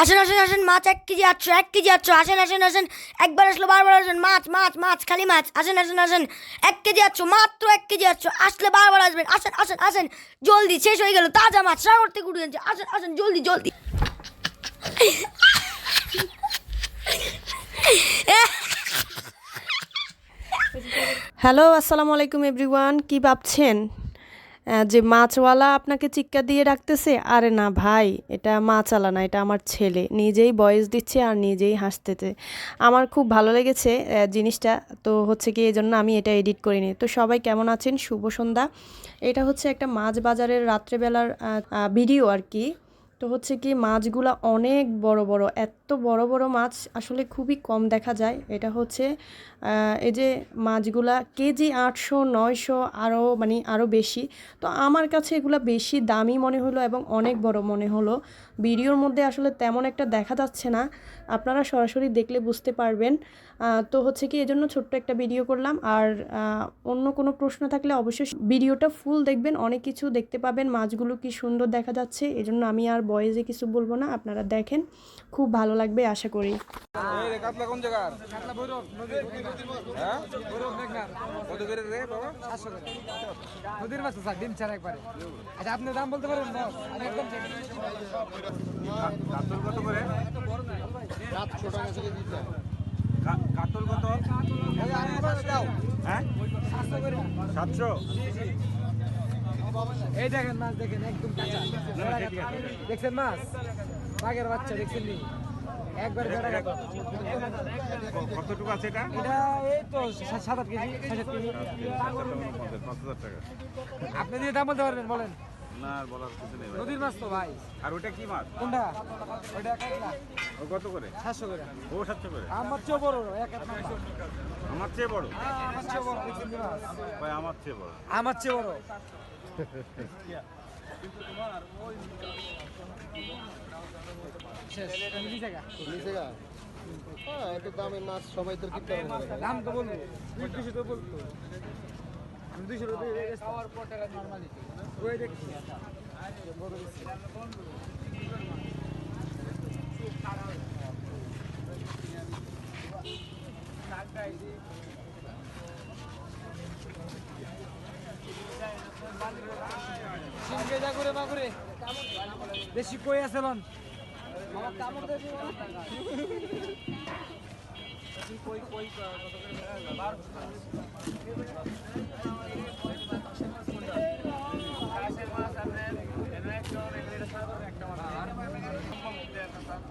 আসেন আসেন আসেন, মাছ 1 কেজি 800, 1 কেজি 800, আসেন আসেন আসেন, একবার আসলো বারবার আসবেন, মাছ মাছ মাছ খালি মাছ, আসেন আসেন আসেন, 1 কেজি 800, মাত্র 1 কেজি 800, আসলে বারবার আসবেন, আসেন আসেন আসেন, জলদি শেষ হয়ে গেল, তাজা মাছ সাগর থেকে উঠে যাচ্ছে, আসেন আসেন জলদি জলদি। হ্যালো, আসসালামু আলাইকুম এভরিওয়ান। কি ভাবছেন যে মাছওয়ালা আপনাকে চিৎকার দিয়ে ডাকতেছে? আরে না ভাই, এটা মাছওয়ালা না, এটা আমার ছেলে নিজেই ভয়েস দিচ্ছে আর নিজেই হাসতেছে। আমার খুব ভালো লেগেছে জিনিসটা, তো হচ্ছে কি এই জন্য আমি এটা এডিট করিনি। তো সবাই কেমন আছেন? শুভ সন্ধ্যা। এটা হচ্ছে একটা মাছ বাজারের রাত্রেবেলার ভিডিও আর কি। তো হচ্ছে কি মাছগুলা অনেক বড় বড়, এত বড় বড় মাছ আসলে খুবই কম দেখা যায়। এটা হচ্ছে এই যে মাছগুলা কেজি 800 900 আরও মানে আরও বেশি। তো আমার কাছে এগুলা বেশি দামি মনে হলো এবং অনেক বড় মনে হলো। ভিডিওর মধ্যে আসলে তেমন একটা দেখা যাচ্ছে না, আপনারা সরাসরি দেখলে বুঝতে পারবেন। তো হচ্ছে কি এজন্য ছোট্ট একটা ভিডিও করলাম। আর অন্য কোনো প্রশ্ন থাকলে অবশ্যই ভিডিওটা ফুল দেখবেন, অনেক কিছু দেখতে পাবেন। মাছগুলো কি সুন্দর দেখা যাচ্ছে, এজন্য আমি আর ভয়েসে কিছু বলবো না, আপনারা দেখেন, খুব ভালো লাগবে আশা করি। এই রে কাতলা কোন জায়গার? কাতলা ভৈরব নদীর। হ্যাঁ? ভৈরব মেঘনার। কত করে রে বাবা? 700 করে। নদীর মাছ তো স্যার ডিম ছাড়া একবারে। আচ্ছা আপনি দাম বলতে পারবেন বস? আমি একদম কাতল কত করে? 700 টাকা থেকে দিতে। কাতল কত? হ্যাঁ? 700 করে। 700? এই দেখেন মাছ দেখেন একদম কাঁচা। দেখছেন মাছ? বাঘের বাচ্চা দেখছেন নি? একবার কতটুকু আছে এটা? এটা এই তো 7-8 কেজি 6-7 কেজি। 5,000 টাকা। আপনি দিয়ে দাম বলতে পারবেন বলেন? না আর বলার কিছু নেই ভাই। নদীর মাছ তো ভাই। আর ওটা কি মাছ? কোনটা? ওটা কাতলা। ও কত করে? 700 করে। ও 700 করে। আমার চেয়ে বড় এক মাছ। আমার চেয়ে বড়? আমার চেয়ে বড় দেখছেন মাছ। ভাই আমার চেয়ে বড়। আমার চেয়ে বড়। কিন্তু তোমার ওই এত দামের মাছ সবাই তো কিনতে পারে না। দাম তো বলবো 200 তো বলতো আমি 200 খাওয়ার পর টাকা নরমালি ওই দেখছি সিংহে যা করে মাগুরে বেশি কই আছে লন আমার কামড় দেবে কই কই কত করে 12 মাছ আছে এনে একটা একটা মাছ